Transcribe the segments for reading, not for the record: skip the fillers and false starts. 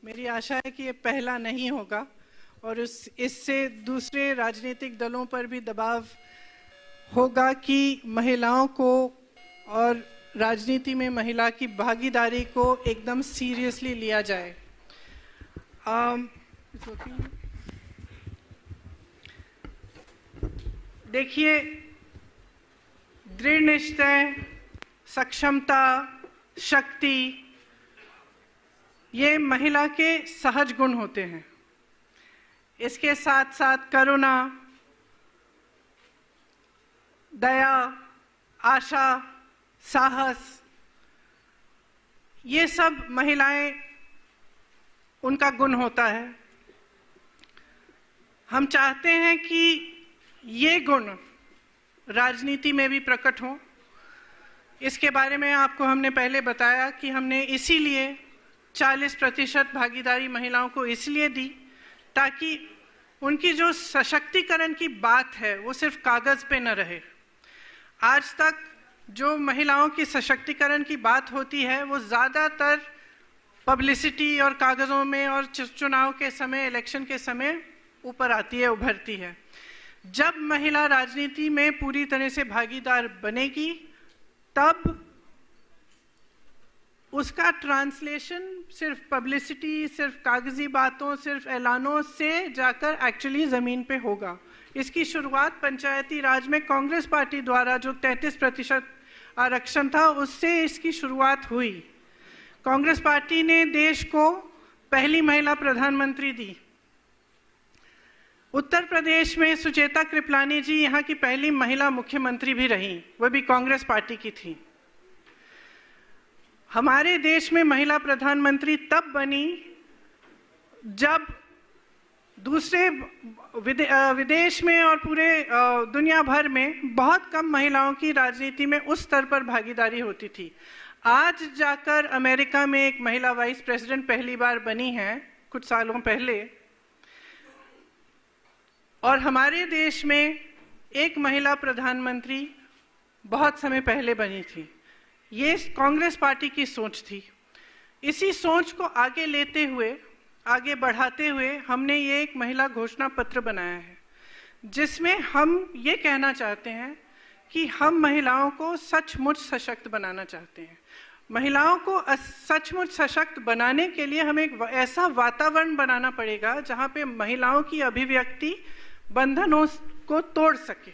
मेरी आशा है कि ये पहला नहीं होगा और इससे दूसरे राजनीतिक दलों पर भी दबाव होगा कि महिलाओं को और राजनीति में महिला की भागीदारी को एकदम सीरियसली लिया जाए। देखिए, दृढ़ निश्चय, सक्षमता, शक्ति, ये महिला के सहज गुण होते हैं। इसके साथ साथ करुणा, दया, आशा, साहस, ये सब महिलाएं उनका गुण होता है। हम चाहते हैं कि ये गुण राजनीति में भी प्रकट हो। इसके बारे में आपको हमने पहले बताया कि हमने इसीलिए 40% भागीदारी महिलाओं को इसलिए दी ताकि उनकी जो सशक्तिकरण की बात है वो सिर्फ कागज पे न रहे। आज तक जो महिलाओं की सशक्तिकरण की बात होती है वो ज़्यादातर पब्लिसिटी और कागज़ों में और चुनाव के समय, इलेक्शन के समय ऊपर आती है, उभरती है। जब महिला राजनीति में पूरी तरह से भागीदार बनेगी तब उसका ट्रांसलेशन सिर्फ पब्लिसिटी, सिर्फ कागजी बातों, सिर्फ ऐलानों से जाकर एक्चुअली ज़मीन पे होगा। इसकी शुरुआत पंचायती राज में कांग्रेस पार्टी द्वारा जो 33% आरक्षण था उससे इसकी शुरुआत हुई। कांग्रेस पार्टी ने देश को पहली महिला प्रधानमंत्री दी। उत्तर प्रदेश में सुचेता कृपलानी जी यहाँ की पहली महिला मुख्यमंत्री भी रही, वह भी कांग्रेस पार्टी की थी। हमारे देश में महिला प्रधानमंत्री तब बनी जब दूसरे विदेश में और पूरे दुनिया भर में बहुत कम महिलाओं की राजनीति में उस स्तर पर भागीदारी होती थी। आज जाकर अमेरिका में एक महिला वाइस प्रेसिडेंट पहली बार बनी है कुछ सालों पहले, और हमारे देश में एक महिला प्रधानमंत्री बहुत समय पहले बनी थी। ये कांग्रेस पार्टी की सोच थी। इसी सोच को आगे लेते हुए, आगे बढ़ाते हुए हमने ये एक महिला घोषणा पत्र बनाया है जिसमें हम ये कहना चाहते हैं कि हम महिलाओं को सचमुच सशक्त बनाना चाहते हैं। महिलाओं को सचमुच सशक्त बनाने के लिए हमें एक ऐसा वातावरण बनाना पड़ेगा जहाँ पे महिलाओं की अभिव्यक्ति बंधनों को तोड़ सके,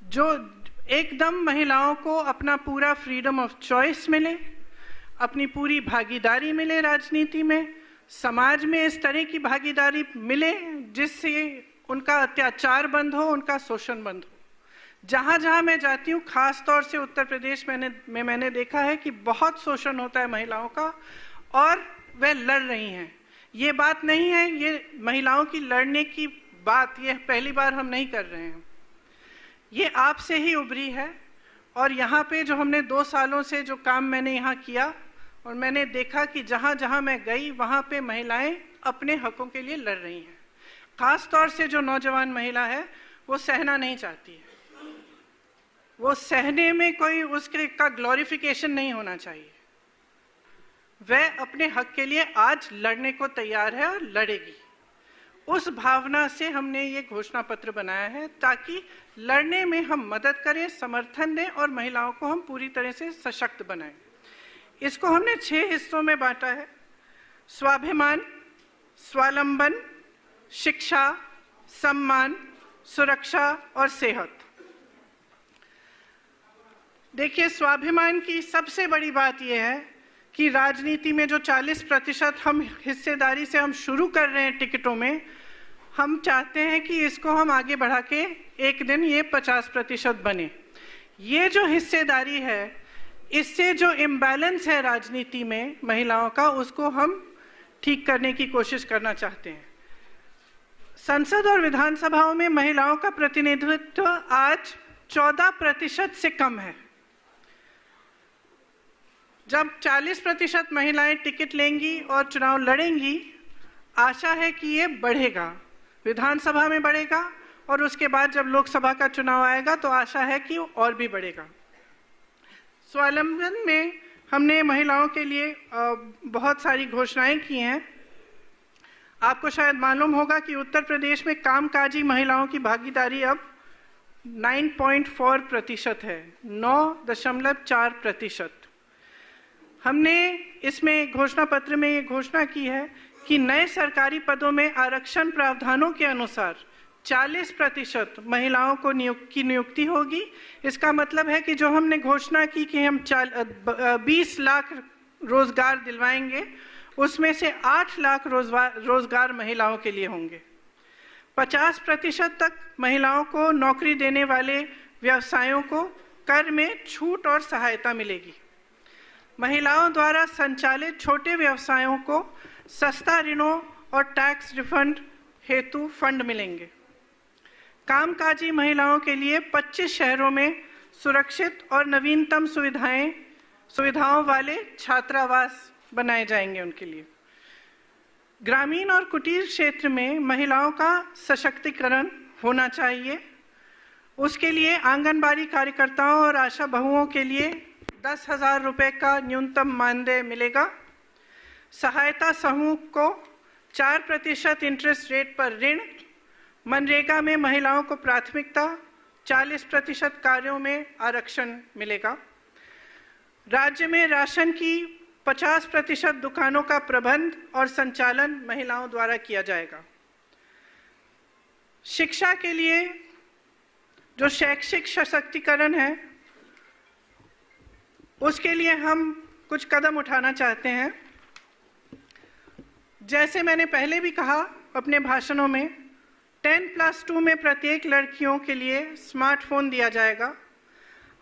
जो एकदम महिलाओं को अपना पूरा फ्रीडम ऑफ चॉइस मिले, अपनी पूरी भागीदारी मिले राजनीति में, समाज में इस तरह की भागीदारी मिले जिससे उनका अत्याचार बंद हो, उनका शोषण बंद हो। जहाँ जहाँ मैं जाती हूँ, खास तौर से उत्तर प्रदेश में मैंने देखा है कि बहुत शोषण होता है महिलाओं का और वह लड़ रही हैं। ये बात नहीं है, ये महिलाओं की लड़ने की बात ये पहली बार हम नहीं कर रहे हैं, ये आपसे ही उभरी है। और यहाँ पे जो हमने 2 सालों से जो काम मैंने यहाँ किया और मैंने देखा कि जहाँ जहाँ मैं गई वहाँ पे महिलाएं अपने हकों के लिए लड़ रही हैं। खास तौर से जो नौजवान महिला है वो सहना नहीं चाहती है, वो सहने में कोई उसके का ग्लोरिफिकेशन नहीं होना चाहिए। वह अपने हक के लिए आज लड़ने को तैयार है और लड़ेगी। उस भावना से हमने ये घोषणा पत्र बनाया है ताकि लड़ने में हम मदद करें, समर्थन दें और महिलाओं को हम पूरी तरह से सशक्त बनाएं। इसको हमने 6 हिस्सों में बांटा है: स्वाभिमान, स्वावलंबन, शिक्षा, सम्मान, सुरक्षा और सेहत। देखिए, स्वाभिमान की सबसे बड़ी बात यह है कि राजनीति में जो 40% हम हिस्सेदारी से हम शुरू कर रहे हैं टिकटों में, हम चाहते हैं कि इसको हम आगे बढ़ा के एक दिन ये 50% बने। ये जो हिस्सेदारी है, इससे जो इम्बैलेंस है राजनीति में महिलाओं का, उसको हम ठीक करने की कोशिश करना चाहते हैं। संसद और विधानसभाओं में महिलाओं का प्रतिनिधित्व आज 14% से कम है। जब 40% महिलाएं टिकट लेंगी और चुनाव लड़ेंगी, आशा है कि ये बढ़ेगा, विधानसभा में बढ़ेगा और उसके बाद जब लोकसभा का चुनाव आएगा तो आशा है कि और भी बढ़ेगा। स्वावलंबन में हमने महिलाओं के लिए बहुत सारी घोषणाएं की हैं। आपको शायद मालूम होगा कि उत्तर प्रदेश में कामकाजी महिलाओं की भागीदारी अब 9.4% है, 9.4%। हमने इसमें घोषणा पत्र में ये घोषणा की है कि नए सरकारी पदों में आरक्षण प्रावधानों के अनुसार 40% महिलाओं को नियुक्ति होगी। इसका मतलब है कि जो हमने घोषणा की कि हम 20 लाख रोजगार दिलवाएंगे, उसमें से 8 लाख रोजगार महिलाओं के लिए होंगे। 50% तक महिलाओं को नौकरी देने वाले व्यवसायों को कर में छूट और सहायता मिलेगी। महिलाओं द्वारा संचालित छोटे व्यवसायों को सस्ता ऋणों और टैक्स रिफंड हेतु फंड मिलेंगे। कामकाजी महिलाओं के लिए 25 शहरों में सुरक्षित और नवीनतम सुविधाओं वाले छात्रावास बनाए जाएंगे उनके लिए। ग्रामीण और कुटीर क्षेत्र में महिलाओं का सशक्तिकरण होना चाहिए। उसके लिए आंगनबाड़ी कार्यकर्ताओं और आशा बहुओं के लिए 10,000 रुपये का न्यूनतम मानदेय मिलेगा। सहायता समूह को 4% इंटरेस्ट रेट पर ऋण। मनरेगा में महिलाओं को प्राथमिकता, 40% कार्यों में आरक्षण मिलेगा। राज्य में राशन की 50% दुकानों का प्रबंध और संचालन महिलाओं द्वारा किया जाएगा। शिक्षा के लिए जो शैक्षिक सशक्तिकरण है, उसके लिए हम कुछ कदम उठाना चाहते हैं। जैसे मैंने पहले भी कहा अपने भाषणों में, 10+2 में प्रत्येक लड़कियों के लिए स्मार्टफोन दिया जाएगा।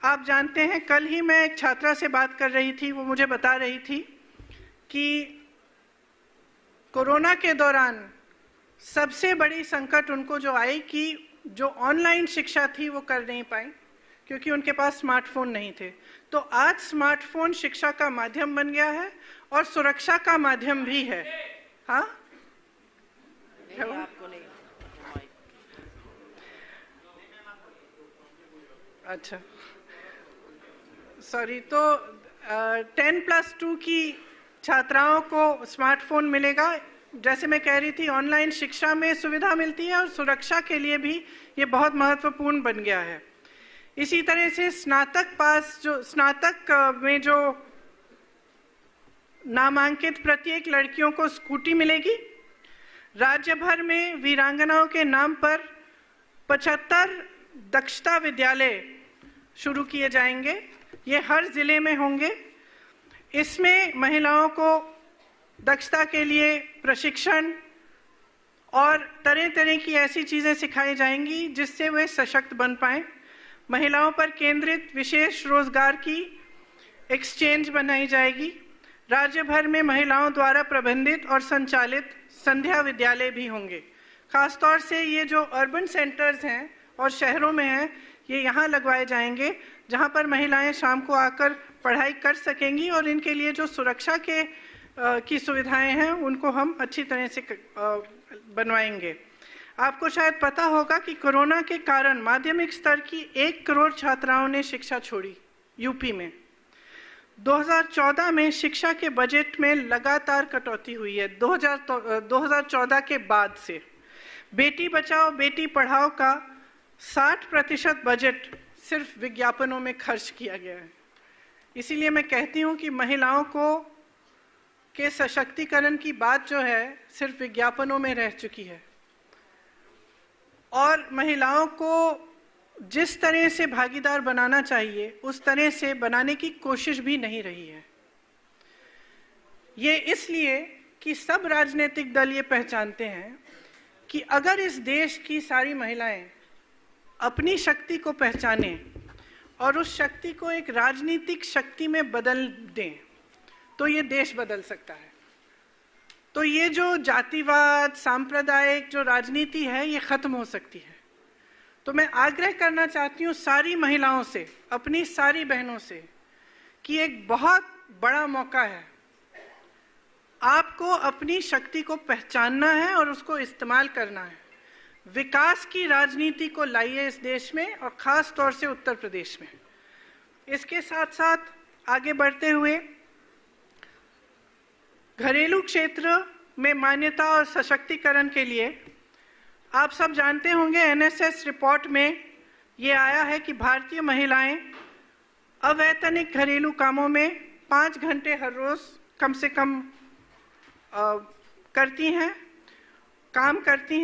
आप जानते हैं, कल ही मैं एक छात्रा से बात कर रही थी, वो मुझे बता रही थी कि कोरोना के दौरान सबसे बड़ी संकट उनको जो आई कि जो ऑनलाइन शिक्षा थी वो कर नहीं पाई क्योंकि उनके पास स्मार्टफोन नहीं थे। तो आज स्मार्टफोन शिक्षा का माध्यम बन गया है और सुरक्षा का माध्यम भी है। हाँ, आपको नहीं। अच्छा, सॉरी। तो 10+2 की छात्राओं को स्मार्टफोन मिलेगा। जैसे मैं कह रही थी, ऑनलाइन शिक्षा में सुविधा मिलती है और सुरक्षा के लिए भी ये बहुत महत्वपूर्ण बन गया है। इसी तरह से स्नातक में जो नामांकित प्रत्येक लड़कियों को स्कूटी मिलेगी। राज्य भर में वीरांगनाओं के नाम पर 75 दक्षता विद्यालय शुरू किए जाएंगे। ये हर जिले में होंगे। इसमें महिलाओं को दक्षता के लिए प्रशिक्षण और तरह तरह की ऐसी चीज़ें सिखाई जाएंगी जिससे वे सशक्त बन पाएं। महिलाओं पर केंद्रित विशेष रोजगार की एक्सचेंज बनाई जाएगी। राज्य भर में महिलाओं द्वारा प्रबंधित और संचालित संध्या विद्यालय भी होंगे। खासतौर से ये जो अर्बन सेंटर्स हैं और शहरों में हैं, ये यहाँ लगवाए जाएंगे जहाँ पर महिलाएं शाम को आकर पढ़ाई कर सकेंगी और इनके लिए जो सुरक्षा की सुविधाएं हैं उनको हम अच्छी तरह से बनवाएंगे। आपको शायद पता होगा कि कोरोना के कारण माध्यमिक स्तर की 1 करोड़ छात्राओं ने शिक्षा छोड़ी यूपी में। 2014 में शिक्षा के बजट में लगातार कटौती हुई है। 2014 के बाद से बेटी बचाओ बेटी पढ़ाओ का 60% बजट सिर्फ विज्ञापनों में खर्च किया गया है। इसीलिए मैं कहती हूँ कि महिलाओं के सशक्तिकरण की बात जो है सिर्फ विज्ञापनों में रह चुकी है और महिलाओं को जिस तरह से भागीदार बनाना चाहिए उस तरह से बनाने की कोशिश भी नहीं रही है। ये इसलिए कि सब राजनीतिक दल ये पहचानते हैं कि अगर इस देश की सारी महिलाएं अपनी शक्ति को पहचानें और उस शक्ति को एक राजनीतिक शक्ति में बदल दें तो ये देश बदल सकता है। तो ये जो जातिवाद, सांप्रदायिक जो राजनीति है ये खत्म हो सकती है। तो मैं आग्रह करना चाहती हूँ सारी महिलाओं से, अपनी सारी बहनों से कि एक बहुत बड़ा मौका है। आपको अपनी शक्ति को पहचानना है और उसको इस्तेमाल करना है। विकास की राजनीति को लाइए इस देश में और ख़ास तौर से उत्तर प्रदेश में। इसके साथ साथ आगे बढ़ते हुए घरेलू क्षेत्र में मान्यता और सशक्तिकरण के लिए आप सब जानते होंगे, एनएसएस रिपोर्ट में ये आया है कि भारतीय महिलाएं अवैतनिक घरेलू कामों में 5 घंटे हर रोज कम से कम काम करती हैं।